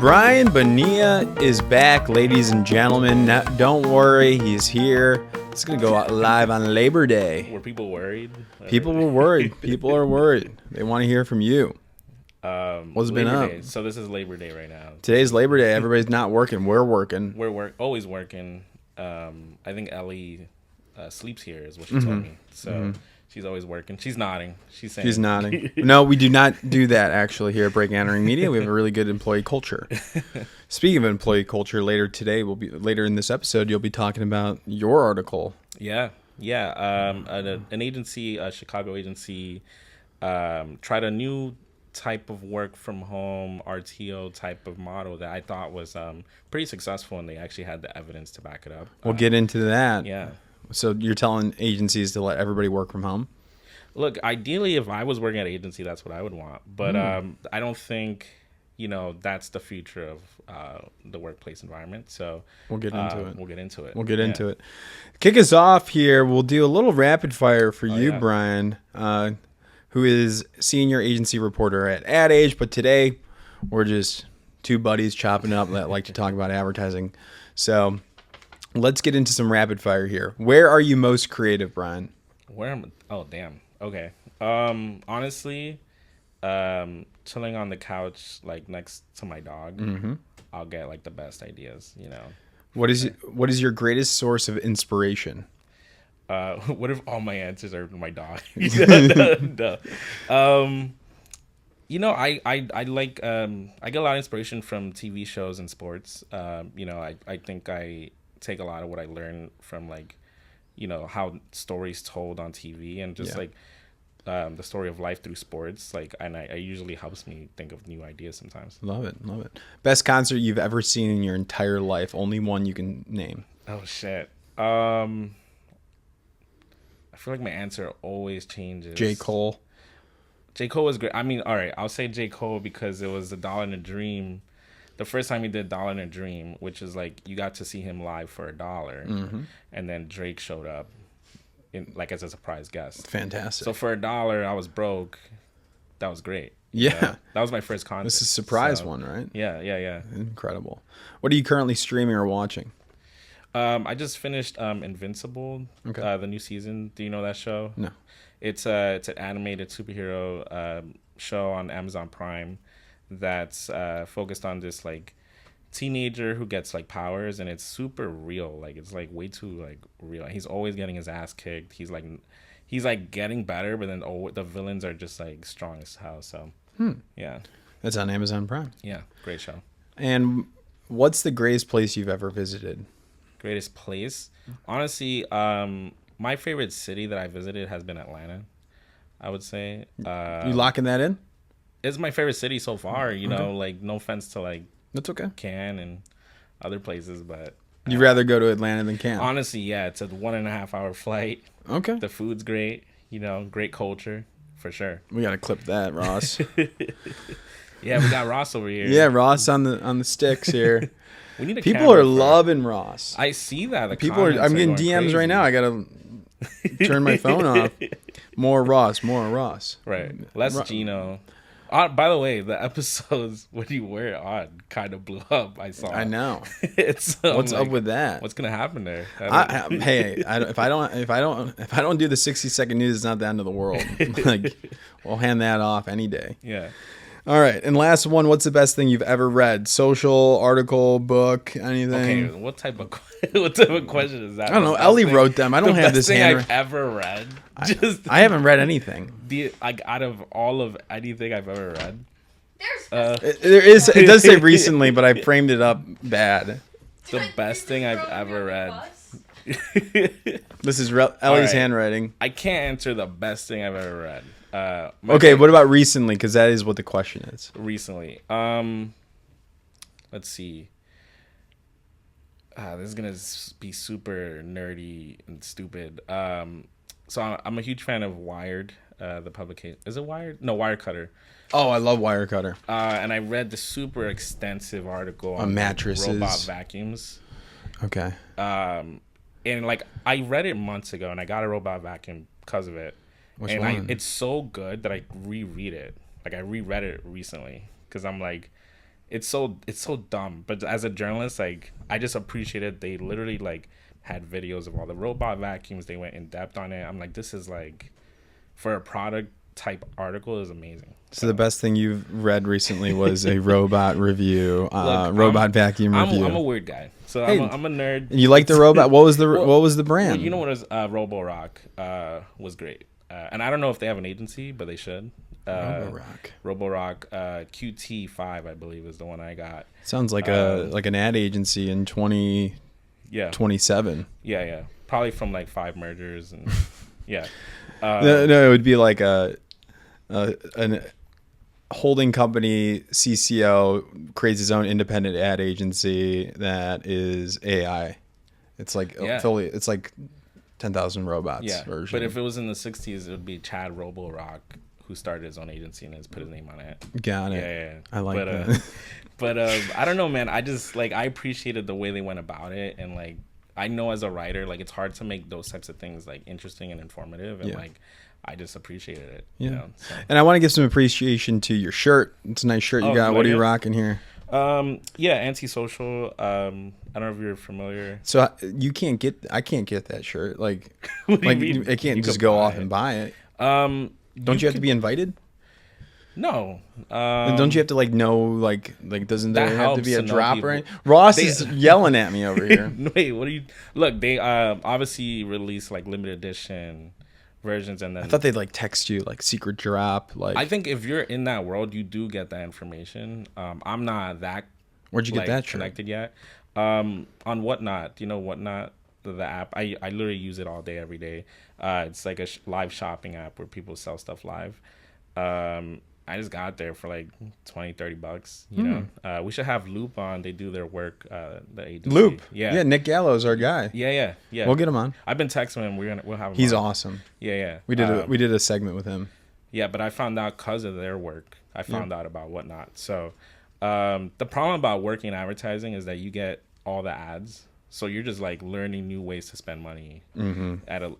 Brian Bonilla is back, ladies and gentlemen. Now, don't worry, he's here. It's going to go out live on Labor Day. Were people worried? People were worried. People are worried. They want to hear from you. What's been up? Day. So this is Labor Day right now. Today's Labor Day. Everybody's not working. We're working. We're always working. I think Ellie sleeps here is what she told me. So she's always working. She's nodding. She's nodding. No, we do not do that actually here at Break Entering Media. We have a really good employee culture. Speaking of employee culture, later in this episode, you'll be talking about your article. Yeah. An agency, a Chicago agency, tried a new type of work from home RTO type of model that I thought was pretty successful, and they actually had the evidence to back it up. We'll get into that. Yeah. So you're telling agencies to let everybody work from home? Look, ideally, if I was working at an agency, that's what I would want. But I don't think, that's the future of the workplace environment. So we'll get into it. We'll get into it. Kick us off here. We'll do a little rapid fire for you, Brian, who is senior agency reporter at Ad Age. But today, we're just two buddies chopping up that like to talk about advertising. So let's get into some rapid fire here. Where are you most creative, Brian? Oh, damn. Okay. Honestly, chilling on the couch, like next to my dog, I'll get like the best ideas, What is your greatest source of inspiration? What if all my answers are my dog? No. I like I get a lot of inspiration from TV shows and sports. I think I take a lot of what I learn from how stories told on TV and just the story of life through sports. And I usually helps me think of new ideas sometimes. Love it. Best concert you've ever seen in your entire life? Only one you can name. Oh shit. I feel like my answer always changes. J. Cole. J. Cole was great. I mean, all right, I'll say J. Cole because it was a Dollar in a Dream. The first time he did Dollar in a Dream, which is you got to see him live for $1, and then Drake showed up as a surprise guest. Fantastic. So for $1, I was broke. That was great. Yeah. That was my first concert. This is a surprise one, right? Yeah. Incredible. What are you currently streaming or watching? I just finished Invincible, the new season. Do you know that show? No. It's an animated superhero show on Amazon Prime that's focused on this teenager who gets powers, and it's super real. It's way too real. He's always getting his ass kicked. He's getting better, but then the villains are just strong as hell. So yeah, that's on Amazon Prime. Yeah, great show. And what's the greatest place you've ever visited? Greatest place? Honestly, my favorite city that I visited has been Atlanta, I would say. You locking that in? It's my favorite city so far, no offense to that's okay. Cannes and other places, but you'd rather go to Atlanta than Cannes? Honestly, yeah, it's a 1.5 hour flight. Okay. The food's great, great culture, for sure. We gotta clip that, Ross. Yeah, we got Ross over here. Yeah, Ross on the sticks here. We need a people are loving Ross. I see that. I'm getting DMs crazy right now. I gotta turn my phone off. More Ross. Right. Less Geno. By the way, the episodes when you were on kind of blew up. I saw. I know. What's up with that? What's gonna happen there? If I don't do the 60-second news, it's not the end of the world. We'll hand that off any day. Yeah. All right, and last one. What's the best thing you've ever read? Social, article, book, anything? Okay, what type of question is that? I don't know. Ellie wrote them. I don't have this handwritten. I've ever read. I haven't read anything. Out of all of anything I've ever read, it does say recently, but I framed it up bad. The best thing I've ever read. This is Ellie's handwriting. I can't answer the best thing I've ever read. What about recently? Because that is what the question is. Recently, let's see. This is gonna be super nerdy and stupid. So I'm a huge fan of Wired, the publication. Is it Wired? No, Wirecutter. Oh, I love Wirecutter. And I read the super extensive article on mattresses, robot vacuums. Okay. And I read it months ago, and I got a robot vacuum because of it. Which one? It's so good that I reread it. I reread it recently because I'm it's so dumb. But as a journalist, like I just appreciated they literally like had videos of all the robot vacuums. They went in depth on it. I'm like, this is like for a product type article is amazing. So the best thing you've read recently was a robot review, robot vacuum review. I'm a weird guy, so hey, I'm a nerd. You like the robot? What was the brand? Well, you know what is RoboRock was great, and I don't know if they have an agency, but they should. RoboRock Q5, I believe, is the one I got. Sounds like an ad agency in 27. Yeah, probably from like 5 mergers and yeah. No, it would be like an holding company. CCO creates his own independent ad agency that is AI. It's like affiliate. It's like 10,000 robots version. But if it was in the 60s, it would be Chad RoboRock, who started his own agency and has put his name on it. Got it. Yeah. I like that. But I don't know, man. I just like I appreciated the way they went about it, and like I know as a writer, like it's hard to make those types of things like interesting and informative, and like I just appreciated it. Yeah. You know, so. And I want to give some appreciation to your shirt. It's a nice shirt you got. What are you rocking here? Antisocial. I don't know if you're familiar. So I can't get that shirt. Like, what do you mean? I can't just go off and buy it. Don't you have to be invited? No. Don't you have to doesn't there have to be a drop or anything? Ross is yelling at me over here. Wait, what are you? Look, they obviously release like limited edition versions, and then I thought they'd like text you like secret drop. Like I think if you're in that world, you do get that information. I'm not that. Where'd you get that connected yet? On Whatnot. Do you know Whatnot? The app. I literally use it all day, every day. It's like a live shopping app where people sell stuff live. I just got there for like $20-$30, you know. We should have Loop on. They do their work, the agency. Loop. Yeah, Nick Gallo's our guy. Yeah. We'll get him on. I've been texting him. We'll have him. He's on. Awesome. Yeah. We did a segment with him. Yeah, but I found out because of their work. I found out about Whatnot. So the problem about working in advertising is that you get all the ads. So you're just like learning new ways to spend money at an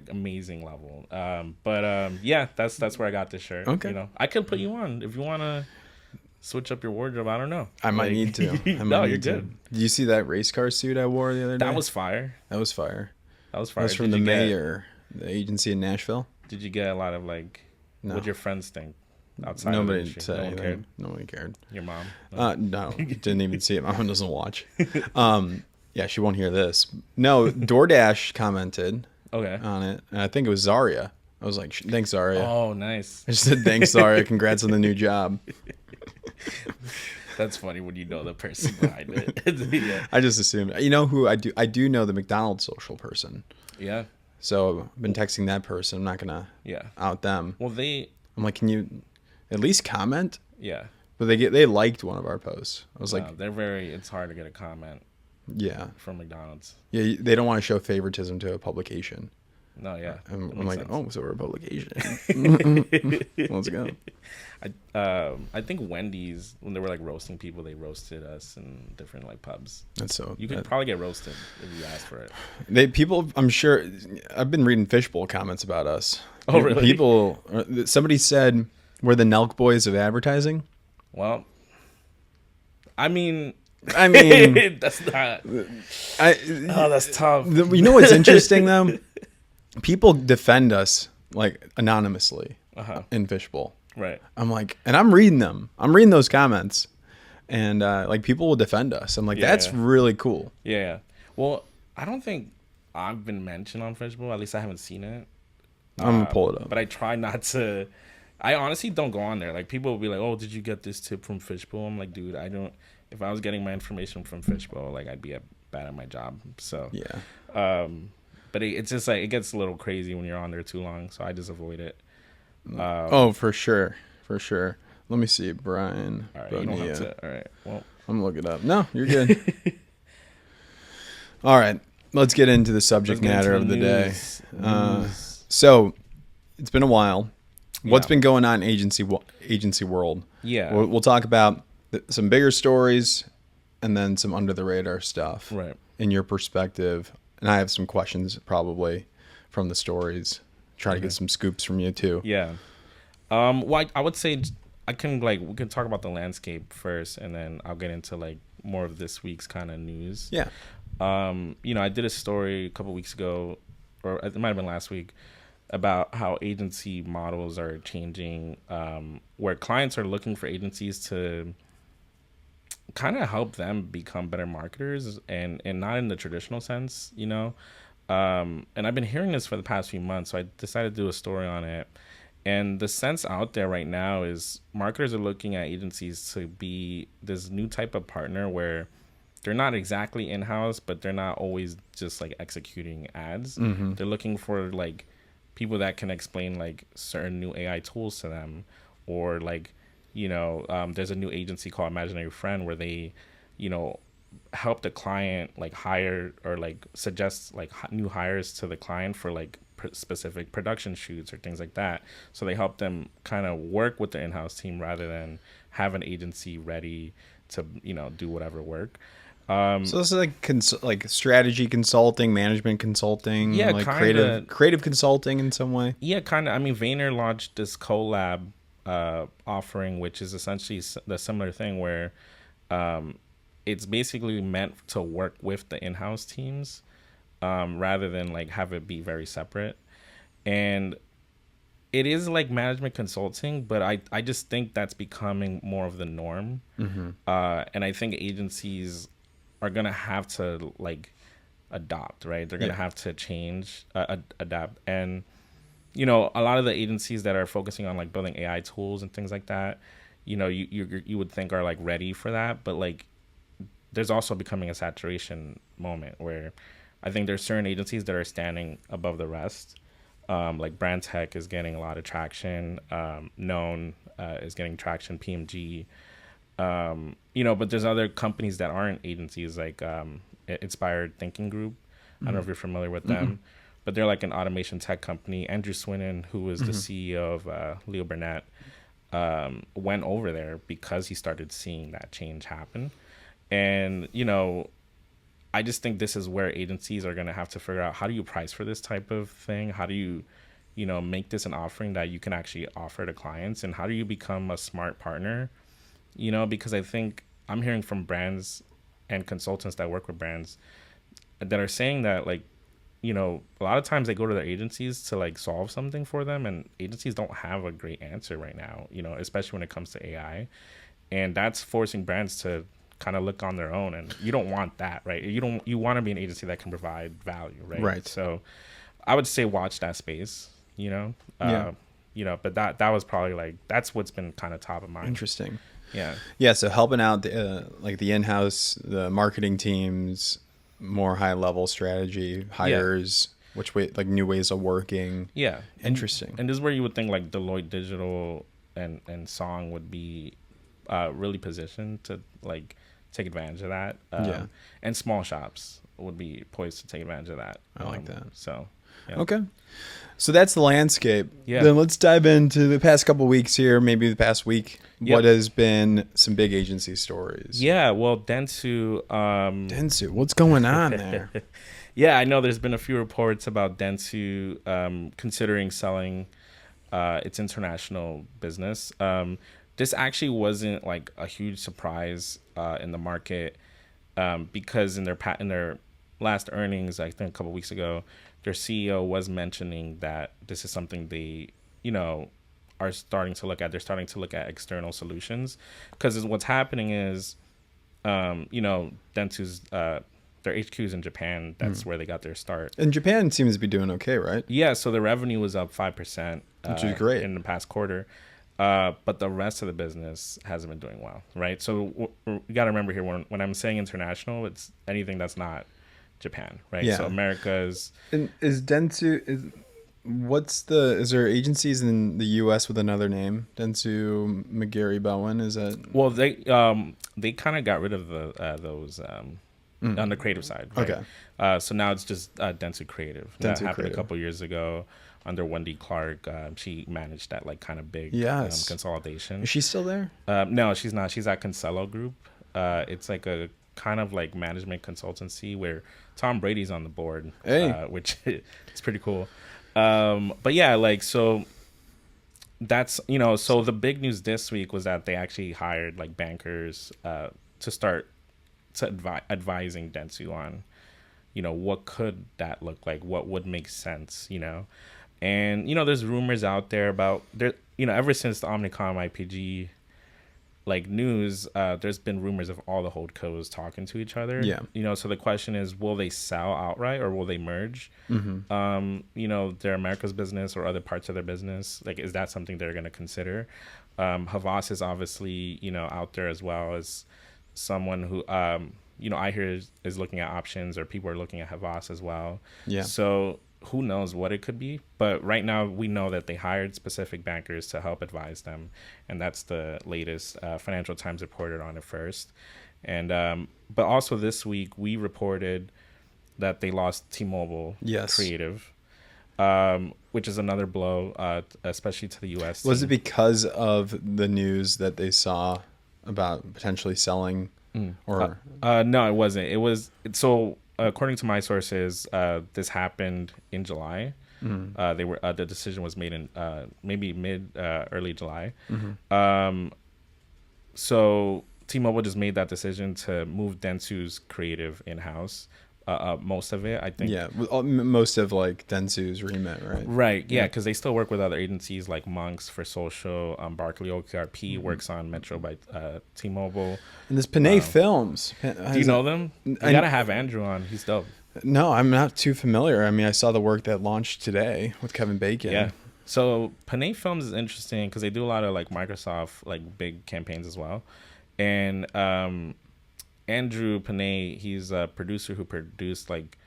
amazing level. Yeah, that's where I got this shirt. Okay, you know, I could put you on if you want to switch up your wardrobe. I don't know. I might need to. No, you're good. Did you see that race car suit I wore the other day? That was fire. That was fire. That was fire. That's from the mayor, the agency in Nashville. Did you get a lot of like? No. What'd your friends think? Outside nobody said anything. Nobody cared. Your mom? No, didn't even see it. My mom doesn't watch. Yeah, she won't hear this. No, DoorDash commented on it, and I think it was Zaria. I was like, thanks, Zaria. Oh, nice. I just said, thanks, Zaria. Congrats on the new job. That's funny when you know the person behind it. Yeah. I just assumed. You know who I do? I do know the McDonald's social person. Yeah. So I've been texting that person. I'm not going to out them. Well, I'm like, can you at least comment? Yeah. But they liked one of our posts. I was like, it's hard to get a comment. Yeah. From McDonald's. Yeah, they don't want to show favoritism to a publication. No, yeah. I'm like, sense. Oh, so we're a publication. Let's go. I think Wendy's, when they were like roasting people, they roasted us in different like pubs. That's so. You could probably get roasted if you asked for it. I'm sure. I've been reading Fishbowl comments about us. Oh, really? Somebody said we're the Nelk Boys of advertising. Well, I mean, that's not. That's tough. You know what's interesting though? People defend us like anonymously in Fishbowl. Right. I'm like, and I'm reading them. I'm reading those comments, and like people will defend us. I'm like, that's really cool. Yeah. Well, I don't think I've been mentioned on Fishbowl. At least I haven't seen it. I'm gonna pull it up. But I try not to. I honestly don't go on there. Like people will be like, "Oh, did you get this tip from Fishbowl?" I'm like, dude, I don't. If I was getting my information from Fishbowl, like I'd be bad at my job. So yeah. But it's just like it gets a little crazy when you're on there too long, so I just avoid it. For sure. Let me see, Brian. All right, you don't have to. All right, well, I'm gonna look it up. No, you're good. All right, let's get into the subject matter of the day. So it's been a while. What's been going on in agency world? Yeah, we'll talk about some bigger stories and then some under the radar stuff. Right. In your perspective, and I have some questions probably from the stories. Try to get some scoops from you too. Yeah. Well, I would say I can like we can talk about the landscape first, and then I'll get into like more of this week's kind of news. Yeah. I did a story a couple weeks ago, or it might have been last week, about how agency models are changing, where clients are looking for agencies to kind of help them become better marketers, and not in the traditional sense, and I've been hearing this for the past few months, so I decided to do a story on it. And the sense out there right now is marketers are looking at agencies to be this new type of partner where they're not exactly in-house, but they're not always just like executing ads. Mm-hmm. They're looking for like people that can explain like certain new AI tools to them, or like, there's a new agency called Imaginary Friend where they, help the client like hire or like suggest like new hires to the client for like specific production shoots or things like that. So they help them kind of work with the in-house team rather than have an agency ready to, do whatever work. So this is like strategy consulting, management consulting, yeah, like creative consulting in some way. Yeah, kind of. I mean, Vayner launched this collab offering, which is essentially the similar thing where it's basically meant to work with the in-house teams rather than like have it be very separate. And it is like management consulting, but I just think that's becoming more of the norm. Mm-hmm. And I think agencies are going to have to like adopt, right? They're going to have to change, adapt. And, a lot of the agencies that are focusing on like building AI tools and things like that, you would think are like ready for that. But like, there's also becoming a saturation moment where I think there's certain agencies that are standing above the rest. Like Brandtech is getting a lot of traction. Known is getting traction. PMG. But there's other companies that aren't agencies, like Inspired Thinking Group. I don't know if you're familiar with them, but they're like an automation tech company. Andrew Swinnon, who was the CEO of Leo Burnett, went over there because he started seeing that change happen. And, I just think this is where agencies are going to have to figure out, how do you price for this type of thing? How do you, make this an offering that you can actually offer to clients? And how do you become a smart partner? Because I think I'm hearing from brands and consultants that work with brands that are saying that, like, a lot of times they go to their agencies to like solve something for them, and agencies don't have a great answer right now, especially when it comes to AI. And that's forcing brands to kind of look on their own, and you don't want that, right? You want to be an agency that can provide value, right? So I would say watch that space, but that was probably like, that's what's been kind of top of mind. Interesting. Yeah. So helping out like the in-house, the marketing teams, more high level strategy hires, which way, like new ways of working. Yeah. Interesting. And this is where you would think like Deloitte Digital and Song would be really positioned to like take advantage of that. And small shops would be poised to take advantage of that. I like that. So, yeah. Okay. So that's the landscape. Yeah. Then let's dive into the past couple of weeks here, maybe the past week. Yep. What has been some big agency stories? Yeah, well, Dentsu. Dentsu, what's going on there? Yeah, I know there's been a few reports about Dentsu considering selling its international business. This actually wasn't like a huge surprise in the market because in their last earnings, I think a couple weeks ago, their CEO was mentioning that this is something they, are starting to look at. They're starting to look at external solutions, because what's happening is, Dentsu's their HQ is in Japan. That's where they got their start. And Japan seems to be doing okay, right? Yeah, so the revenue was up 5%, which is great, in the past quarter. But the rest of the business hasn't been doing well, right? So you got to remember here, when I'm saying international, it's anything that's not Japan, right? Yeah. So America's. And is Dentsu, is there agencies in the U.S. with another name? Dentsu, McGarry Bowen, is that? Well, they kind of got rid of those on the creative side, right? Okay. So now it's just Dentsu Creative. Dentsu that happened Creative. a couple years ago under Wendy Clark. She managed that like kind of big consolidation. Is she still there? No, she's not. She's at Concello Group. It's like a kind of like management consultancy where Tom Brady's on the board, which is pretty cool. But yeah, like, so that's so the big news this week was that they actually hired like bankers to start advising Dentsu on what could that look like, what would make sense, and there's rumors out there about ever since the Omnicom IPG like news, there's been rumors of all the holdcos talking to each other. So the question is, will they sell outright or will they merge their America's business or other parts of their business? Like, is that something they're going to consider? Havas is obviously out there as well as someone who I hear is looking at options, or people are looking at Havas as well. So who knows what it could be, but right now we know that they hired specific bankers to help advise them, and that's the latest. Financial Times reported on it first, and but also this week we reported that they lost T-Mobile creative, which is another blow, especially to the U.S. Was it because of the news that they saw about potentially selling, or no, it wasn't. It was so. According to my sources, this happened in July. The decision was made in maybe early July. So T-Mobile just made that decision to move Dentsu's creative in-house. Most of it, I think. Yeah, most of like Dentsu's remit, right? Right, yeah, because they still work with other agencies like Monks for social. Barkley OKRP works on Metro by T-Mobile. And this Panay Films. Do you know them? You gotta have Andrew on. He's dope. No, I'm not too familiar. I mean, I saw the work that launched today with Kevin Bacon. Yeah. So Panay Films is interesting because they do a lot of like Microsoft like big campaigns as well, and Andrew Panay, he's a producer who produced like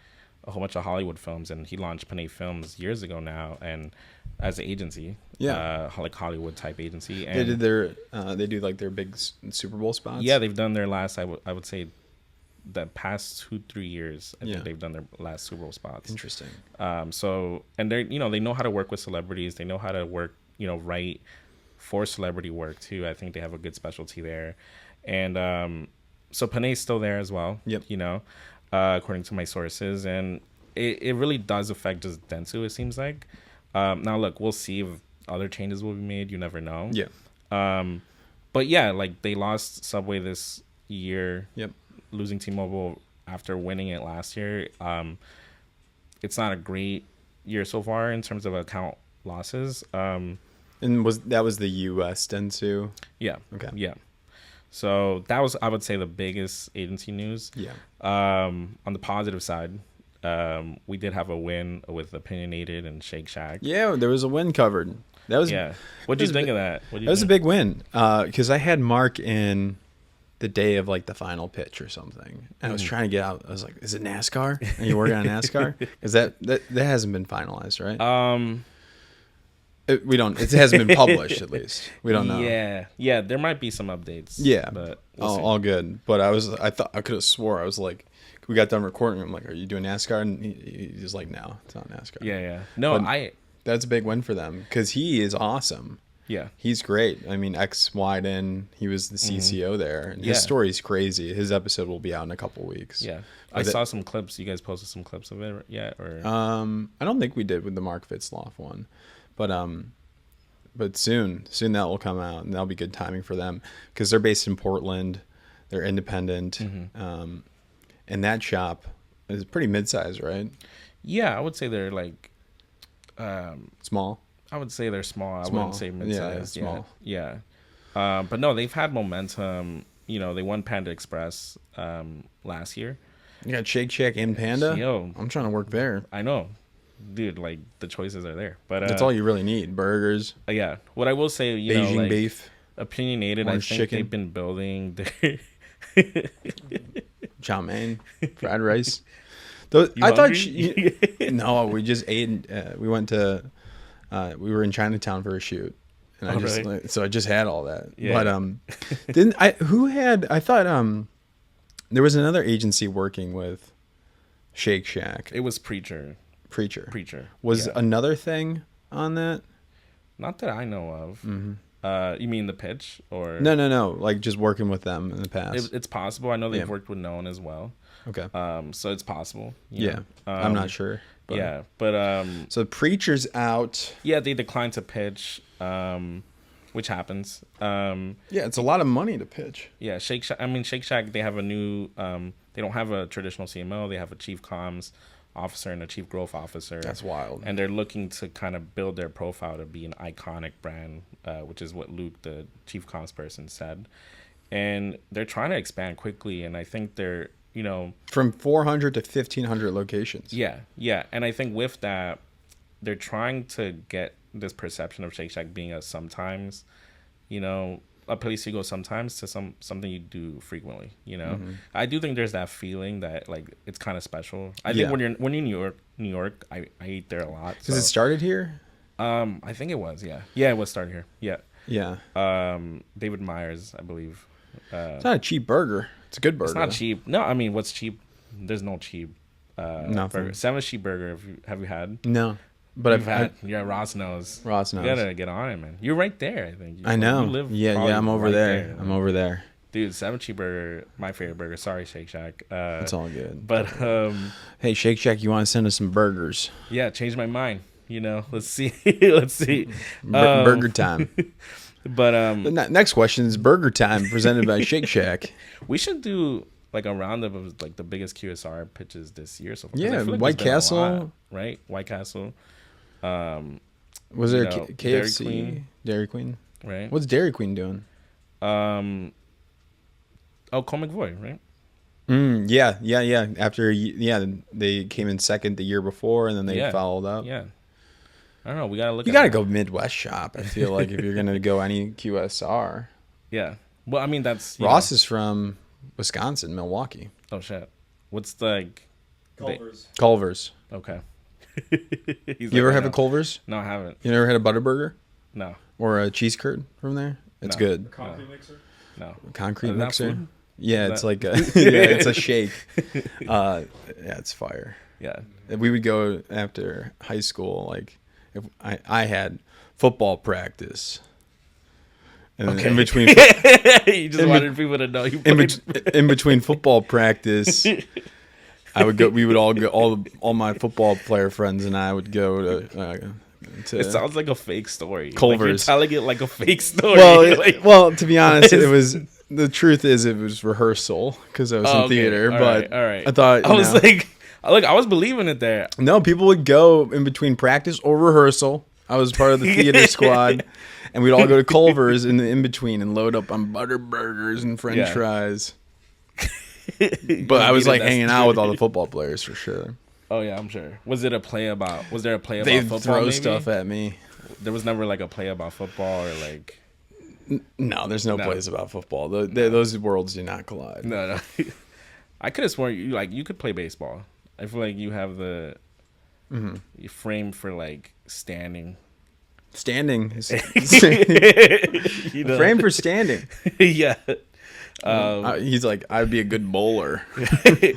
a whole bunch of Hollywood films, and he launched Panay Films years ago now, and as an agency, like Hollywood type agency. And they did their they do like their big Super Bowl spots. Yeah, they've done their last. I would say the past 2-3 years. I think they've done their last Super Bowl spots. Interesting. So and they're they know how to work with celebrities. They know how to work write for celebrity work too. I think they have a good specialty there, and so Panay's still there as well. According to my sources, and it really does affect just Dentsu, it seems like. Now look, we'll see if other changes will be made. You never know. But yeah, like they lost Subway this year. Losing T-Mobile after winning it last year. It's not a great year so far in terms of account losses. And was the U.S. Dentsu? Yeah. Okay. Yeah. So that was, I would say, the biggest agency news. On the positive side, we did have a win with Opinionated and Shake Shack. Yeah, there was a win covered. That was What did you think of that? That was a big win because I had Mark in the day of like the final pitch or something, and I was trying to get out. I was like, "Is it NASCAR? Are you working on NASCAR? Because that hasn't been finalized, right?" It hasn't been published, at least. We don't know. Yeah. There might be some updates. Yeah, but all good. But I thought I could have swore I was like, we got done recording. I'm like, "Are you doing NASCAR?" And he's like, "No, it's not NASCAR." Yeah. No, but that's a big win for them because he is awesome. Yeah, he's great. I mean, Widen, he was the CCO there, and his story's crazy. His episode will be out in a couple weeks. Yeah, I saw some clips. You guys posted some clips of it yet? Or I don't think we did with the Mark Fitzloff one. But soon that will come out, and that'll be good timing for them because they're based in Portland. They're independent, and that shop is pretty mid-sized, right? Yeah, I would say they're like small. I would say they're small. I wouldn't say mid-sized. Yeah, small. Yeah. But no, they've had momentum. They won Panda Express last year. You got Shake Shack and Panda? Yo, I'm trying to work there. I know. Dude, like the choices are there. But that's all you really need. Burgers. Yeah. What I will say, Beijing like, beef. Opinionated, I think chicken. They've been building their chow mein, fried rice. No, we just ate. We went to. We were in Chinatown for a shoot, and so I just had all that. Yeah. But didn't I? Who had? I thought there was another agency working with Shake Shack. It was Preacher. Was another thing on that? Not that I know of. You mean the pitch or no? Like just working with them in the past. It's possible. I know they've worked with Known as well. Okay. So it's possible. I'm not sure. But so Preacher's out. Yeah, they declined to pitch, which happens. It's a lot of money to pitch. Yeah, Shake Shack. They have a new. They don't have a traditional CMO. They have a chief comms officer and a chief growth officer. That's wild. And they're looking to kind of build their profile to be an iconic brand, which is what Luke, the chief comms person, said. And they're trying to expand quickly, and I think they're, from 400 to 1,500 locations. Yeah. And I think with that, they're trying to get this perception of Shake Shack being a sometimes, a place you go sometimes to something you do frequently. I do think there's that feeling that like it's kind of special. I think when you're in New York, I eat there a lot. Because it started here. I think it was. Yeah, it was started here. Yeah. David Myers, I believe. It's not a cheap burger. It's a good burger. It's not cheap. No, I mean, what's cheap? There's no cheap burger. Seven's cheap burger. Have you had? No. But I've had. Yeah, Ross knows. You gotta get on it, man. You're right there. I think. I know. You live I'm over there. I'm over there. Dude, Seven Cheeseburger, my favorite burger. Sorry, Shake Shack. It's all good. But hey, Shake Shack, you want to send us some burgers? Yeah, change my mind. Let's see. Let's see. Burger time. But the next question is burger time, presented by Shake Shack. We should do like a roundup of like the biggest QSR pitches this year so far. Yeah, White Castle, right? White Castle. Was there KFC? Dairy Queen, right? What's Dairy Queen doing? Colt McVoy, right? Yeah. After they came in second the year before, and then they followed up. Yeah. I don't know. We gotta look. You gotta go Midwest shop. I feel like if you're gonna go any QSR. Yeah. Well, I mean that's Ross is from Wisconsin, Milwaukee. Oh shit. What's the Culver's. Okay. You ever have a Culver's? No, I haven't. You never had a Butterburger? No. Or a cheese curd from there? It's good. A concrete mixer? No. Concrete mixer? Food? Yeah, it's like it's a shake. It's fire. Yeah. We would go after high school, like if I had football practice. And then in between you just wanted people to know you in between football practice, we would all go, all my football player friends and I would go to it sounds like a fake story. Culver's. Like you're telling it like a fake story. Well, to be honest, the truth is it was rehearsal because I was in theater. All but right. I thought I was like, look, I was believing it there. No, people would go in between practice or rehearsal. I was part of the theater squad, and we'd all go to Culver's in between and load up on butter burgers and French fries. But I was like hanging out with all the football players for sure. Oh yeah, I'm sure. Was there a play about football? They throw stuff at me. There was never like a play about football or like. No, there's no plays about football. Those worlds do not collide. No. I could have sworn you could play baseball. I feel like you have the frame for like standing. Standing. Frame for standing. Yeah. He's like, I'd be a good bowler.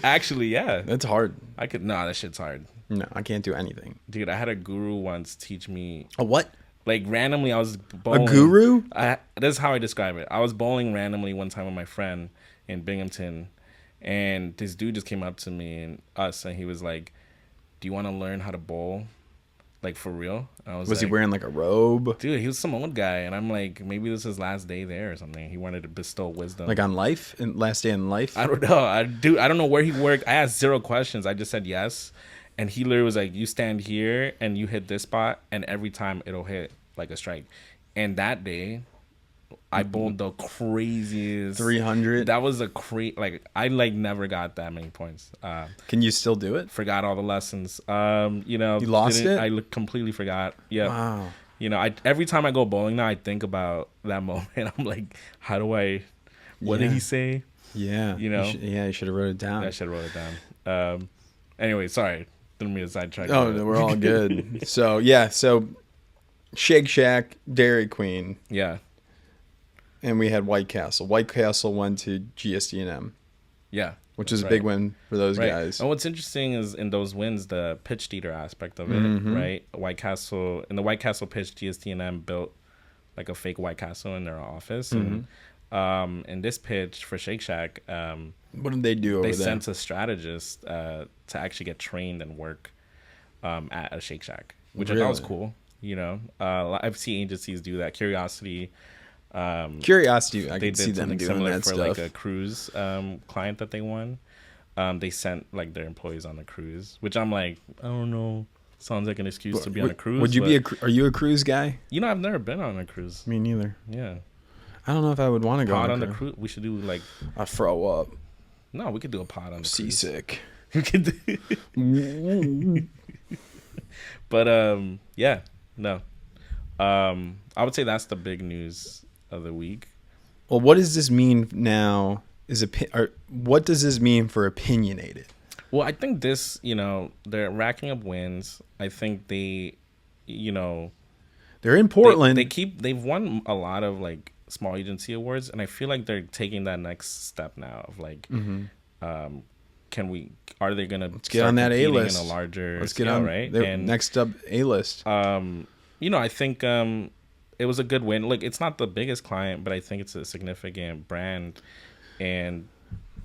Actually, yeah. That's hard. That shit's hard. No, I can't do anything. Dude, I had a guru once teach me. A what? Like randomly, I was bowling. A guru? This is how I describe it. I was bowling randomly one time with my friend in Binghamton, and this dude just came up to me and he was like, "Do you want to learn how to bowl, like for real?" And was he wearing like a robe? Dude, he was some old guy, and I'm like, maybe this is his last day there or something. He wanted to bestow wisdom, like on life, last day in life. I don't know. I don't know where he worked. I asked 0 questions. I just said yes. And he literally was like, you stand here and you hit this spot, and every time it'll hit like a strike. And that day, I bowled the craziest 300. That was I never got that many points. Can you still do it? Forgot all the lessons. You lost it? I completely forgot. Yeah. Wow. Every time I go bowling now, I think about that moment. I'm like, how do I? What did he say? Yeah. You should have wrote it down. I should have wrote it down. Anyway, sorry. Didn't mean to sidetrack. Oh, no, we're all good. So Shake Shack, Dairy Queen. Yeah. And we had White Castle. White Castle went to GSD&M. Yeah. Which is a big win for those guys. And what's interesting is in those wins, the pitch theater aspect of it, right? In the White Castle pitch, GSD&M built like a fake White Castle in their office. And in this pitch for Shake Shack, what did they do over there? They sent a strategist to actually get trained and work at a Shake Shack, which I thought was cool. You know, I've seen agencies do that. Curiosity, I could see them doing that for stuff. like a cruise client that they won. They sent like their employees on the cruise, which I'm like, I don't know. Sounds like an excuse to be on a cruise. Would you be are you a cruise guy? You know, I've never been on a cruise. Me neither. Yeah. I don't know if I would want to go on the cruise. We should do like I throw up. No, we could do a pod on the seasick. We could do But yeah, no. I would say that's the big news of the week. Well, what does this mean now? What does this mean for Opinionated? Well, I think this, you know, they're racking up wins. I think they, you know, they're in Portland. They've won a lot of like small agency awards, and I feel like they're taking that next step now of like, are they gonna get on that A-list in a larger Let's scale, get on right? And next up A-list. You know, I think it was a good win. Like, it's not the biggest client, but I think it's a significant brand, and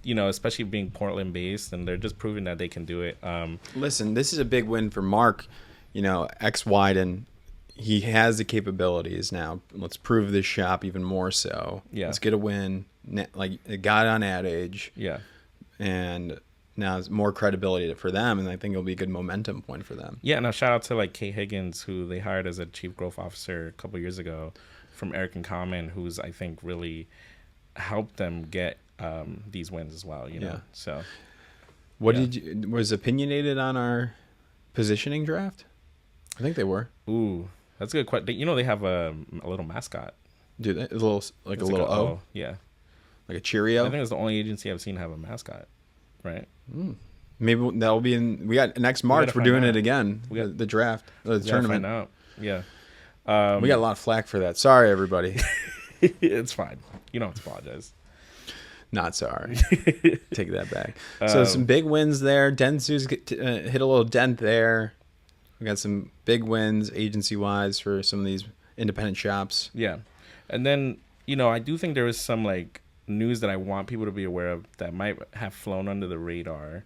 you know, especially being Portland based, and they're just proving that they can do it. Listen, this is a big win for Mark. You know, ex-Wyden, he has the capabilities now. Let's prove this shop even more so. Yeah, let's get a win. Like, it got on Ad Age. Yeah, and now it's more credibility for them, and I think it'll be a good momentum point for them. Yeah, and a shout out to like Kay Higgins, who they hired as a chief growth officer a couple years ago from Eric and Common, who's I think really helped them get these wins as well. You know, yeah. So was Opinionated on our positioning draft? I think they were. Ooh, that's a good question. You know, they have a little mascot. Do they? A little O. Yeah, like a Cheerio. I think it's the only agency I've seen have a mascot. Right. Maybe that'll be in. We got next March. We're doing it again. We got the draft, the tournament. Find out. Yeah. We got a lot of flack for that. Sorry, everybody. It's fine. You don't have to apologize. Not sorry. Take that back. So some big wins there. Dentsu's hit a little dent there. We got some big wins agency wise for some of these independent shops. Yeah, and then you know I do think there is some like news that I want people to be aware of that might have flown under the radar,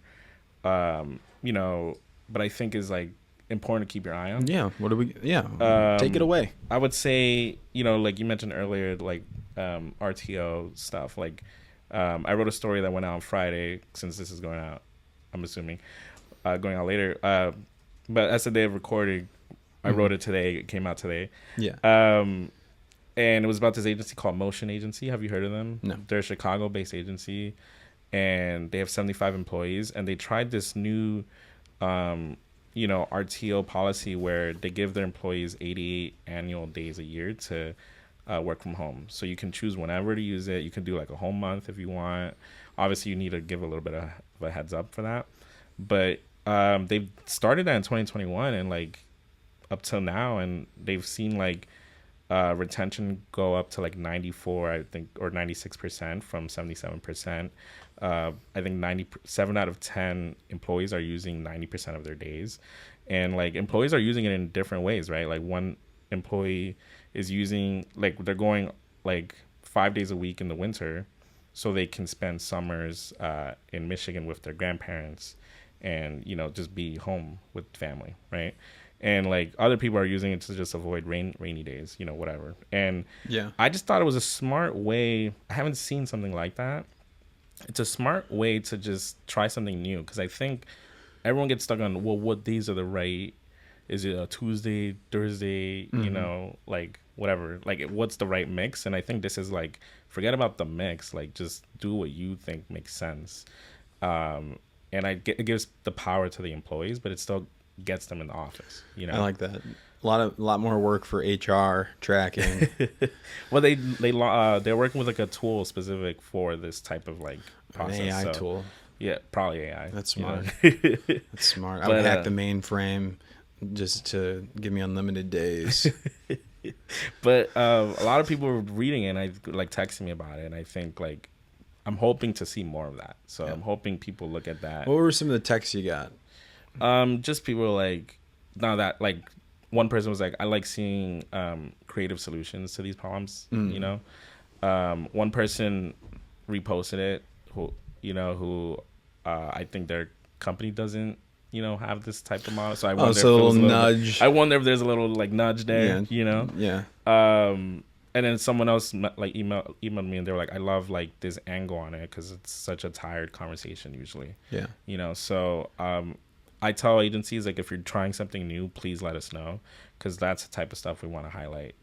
you know, but I think is like important to keep your eye on. Yeah. What do we? Yeah. Take it away. I would say, you know, like you mentioned earlier, like RTO stuff. Like I wrote a story that went out on Friday, since this is going out, I'm assuming, going out later. But as the day of recording, I wrote it today. It came out today. Yeah. And it was about this agency called Motion Agency. Have you heard of them? No. They're a Chicago-based agency, and they have 75 employees. And they tried this new, you know, RTO policy where they give their employees 88 annual days a year to work from home. So you can choose whenever to use it. You can do like a whole month if you want. Obviously, you need to give a little bit of a heads up for that. But they've started that in 2021 and like up till now, and they've seen like retention go up to like 94, I think, or 96% from 77%. I think 97 out of 10 employees are using 90% of their days, and like employees are using it in different ways, right? Like one employee is using, like, they're going like 5 days a week in the winter so they can spend summers in Michigan with their grandparents and, you know, just be home with family, right? And like other people are using it to just avoid rainy days, you know, whatever. And yeah, I just thought it was a smart way. I haven't seen something like that. It's a smart way to just try something new, because I think everyone gets stuck on, well, what days are the right? Is it a Tuesday, Thursday, you know, like whatever, like what's the right mix? And I think this is like, forget about the mix, like just do what you think makes sense. And it gives the power to the employees, but it still gets them in the office, you know. I like that. A lot more work for HR tracking. Well, they're working with like a tool specific for this type of like process. An AI tool. Yeah, probably AI. That's smart. You know? That's smart. I would hack the mainframe just to give me unlimited days. But a lot of people were reading it and I like texting me about it, and I think like I'm hoping to see more of that. So yeah. I'm hoping people look at that. What were some of the texts you got? Just people like, now that like one person was like, I like seeing creative solutions to these problems, you know. One person reposted it who I think their company doesn't have this type of model. So I wonder if a little nudge. I wonder if there's a little like nudge there. Yeah. And then someone else like emailed me, and they were like, I love like this angle on it because it's such a tired conversation usually. Yeah. So I tell agencies, like, if you're trying something new, please let us know, because that's the type of stuff we want to highlight,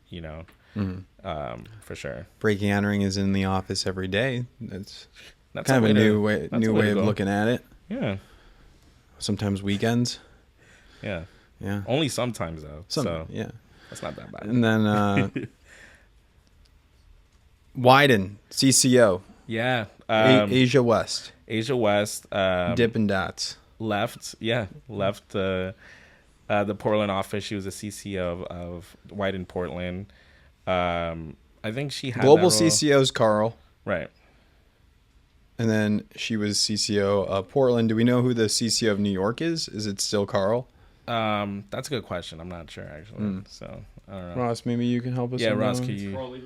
for sure. Breaking entering is in the office every day. That's kind of a new way of looking at it. Yeah. Sometimes weekends. Yeah. Yeah. Only sometimes though. Yeah. That's not that bad. And then Widen, CCO. Yeah. Asia West. Dippin' Dots. Left the Portland office. She was a CCO of Widen Portland. I think she had global CCO's Carl. Right. And then she was CCO of Portland. Do we know who the CCO of New York is? Is it still Carl? That's a good question. I'm not sure actually. So I don't know. Ross, maybe you can help us. Yeah, Ross, can you?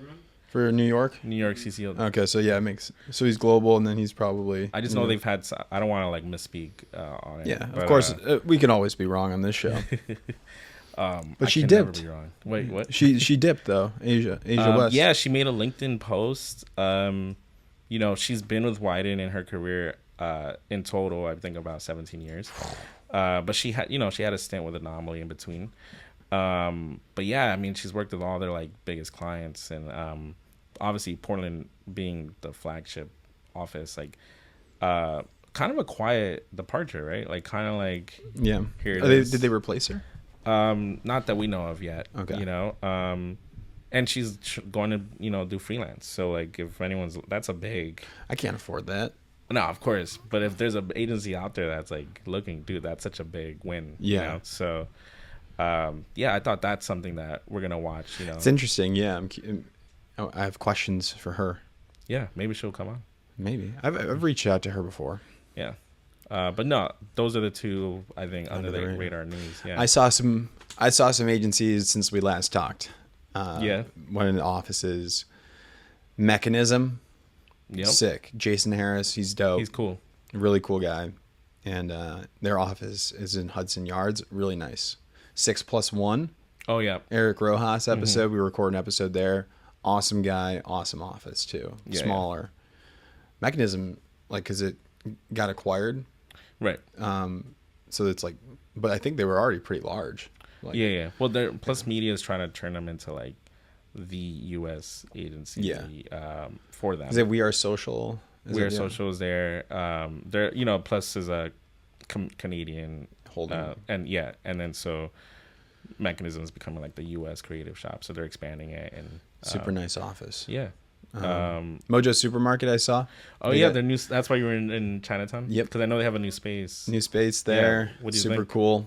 For New York CCO. Okay, so yeah, so he's global, and then he's probably. I just know they've had. I don't want to like misspeak on it. Yeah, of course, we can always be wrong on this show. But she dipped. Never be wrong. Wait, what? She dipped though. Asia West. Yeah, she made a LinkedIn post. She's been with Widen in her career in total, I think about 17 years. But she had a stint with Anomaly in between. But yeah, I mean, she's worked with all their like biggest clients, and obviously Portland being the flagship office, like kind of a quiet departure, right? Like kind of like here it is. Did they replace her? Not that we know of yet. Okay. And she's going to do freelance. So like if that's a big. I can't afford that. No, of course. But if there's an agency out there that's like looking, dude, that's such a big win. Yeah. So. I thought that's something that we're gonna watch. It's interesting. Yeah, I have questions for her. Yeah, maybe she'll come on. Maybe I've reached out to her before. Yeah, but no, those are the two I think under the radar news. Yeah, I saw some agencies since we last talked. One of the offices, Mechanism. Yep. Sick. Jason Harris, he's dope. He's cool. Really cool guy, and their office is in Hudson Yards. Really nice. 6+1. Oh yeah, Eric Rojas episode. Mm-hmm. We recorded an episode there. Awesome guy, awesome office too. Yeah, smaller. Mechanism, like, cause it got acquired, right? So it's like, but I think they were already pretty large. Like, yeah. Well, Plus Media is trying to turn them into like the U.S. agency. Yeah. For them. Is it We Are Social? We Are Social is there. There. Plus is a Canadian holding, and then so Mechanism is becoming like the U.S. creative shop, so they're expanding it, and super nice office. Yeah. Mojo Supermarket I saw. Oh yeah, their new. That's why you were in Chinatown. Yep. Because I know they have a new space. New space there. Yeah. What do you super think? Cool.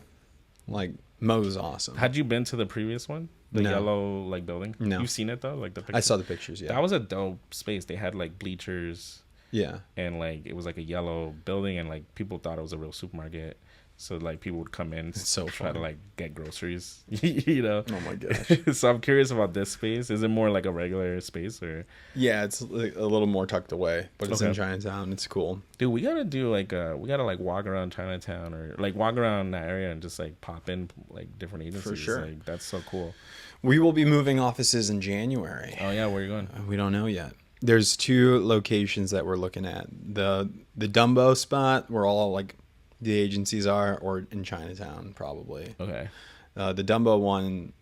Like Mo's awesome. Had you been to the previous one? The yellow like building. No. You've seen it though, like the pictures? I saw the pictures. Yeah. That was a dope space. They had like bleachers. Yeah. And like it was like a yellow building, and like people thought it was a real supermarket. So like people would come in, try to like get groceries, Oh my gosh! So I'm curious about this space. Is it more like a regular space, or? Yeah, it's like a little more tucked away, but it's in Chinatown. It's cool. Dude, we gotta do we gotta like walk around Chinatown, or like walk around that area and just like pop in like different agencies. For sure. Like that's so cool. We will be moving offices in January. Oh yeah, where are you going? We don't know yet. There's 2 locations that we're looking at. The Dumbo spot where all like the agencies are, or in Chinatown probably. Okay. The Dumbo one,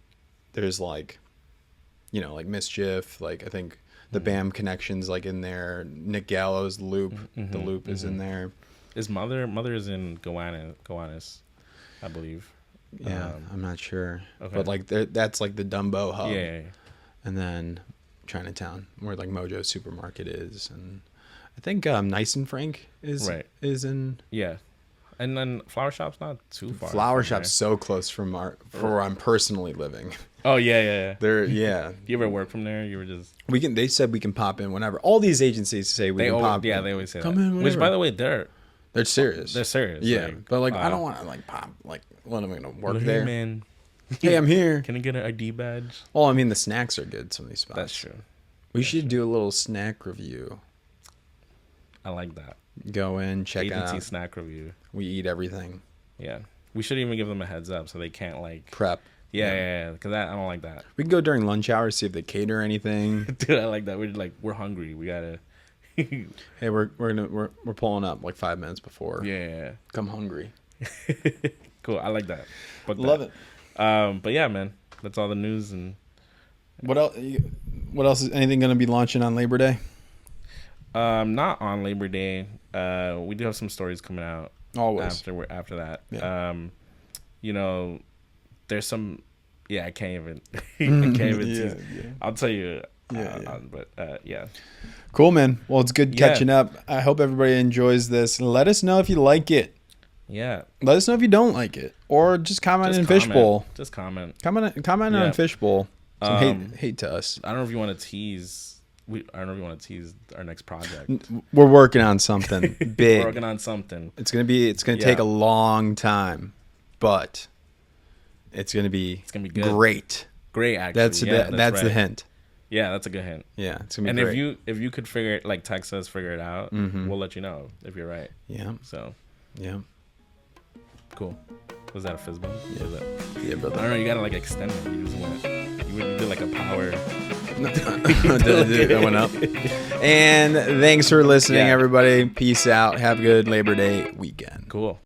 there's like, like Mischief, like I think the BAM connections like in there. Nick Gallo's Loop, the Loop is in there. Is Mother is in Gowanus, I believe. Yeah, I'm not sure. Okay. But like that's like the Dumbo hub. Yeah. And then Chinatown, where like Mojo Supermarket is, and I think Nice and Frank is in. Yeah. And then Flower Shop's not too far. Flower Shop's so close from where I'm personally living. Oh yeah. They're yeah. Do you ever work from there? You were just. They said we can pop in whenever. All these agencies say we can pop in. Yeah, they always say come that. in whenever. Which, by the way, they're serious. They're serious. Yeah, like, but like I don't want to like pop like when am I gonna work hey, there? Man. Hey, I'm here. Can I get an ID badge? Well, I mean the snacks are good. Some of these spots. That's true. We should do a little snack review. I like that. Go in, check Agency out. snack review. We eat everything. Yeah. We should even give them a heads up so they can't like prep. Yeah, because I don't like that. We can go during lunch hour, see if they cater anything. Dude, I like that. We're hungry. We gotta. Hey, we're pulling up like 5 minutes before. Yeah. Come hungry. Cool. I like that. Love it. But yeah, man, that's all the news. And what else? What else is anything going to be launching on Labor Day? Not on Labor Day. We do have some stories coming out. Always after that. Yeah. You know, there's some. Yeah, I can't even. Yeah. I'll tell you. Yeah. Cool, man. Well, it's good catching up. I hope everybody enjoys this. Let us know if you like it. Yeah. Let us know if you don't like it, or just comment in Fishbowl. Just comment. Comment on Fishbowl. Some hate to us. I don't know if you want to tease. I don't know if you want to tease our next project. We're working on something big. We're working on something. It's gonna take a long time, but it's gonna be good. Great. Great, actually. That's the hint. Yeah, that's a good hint. Yeah, it's gonna be great. And if you could text us, figure it out, we'll let you know if you're right. Yeah. So. Yeah. Cool. Was that a fizz bump? Yeah, brother. I don't know. You gotta extend it. You just went. You did like a power. That went up. And thanks for listening, everybody. Peace out. Have a good Labor Day weekend. Cool.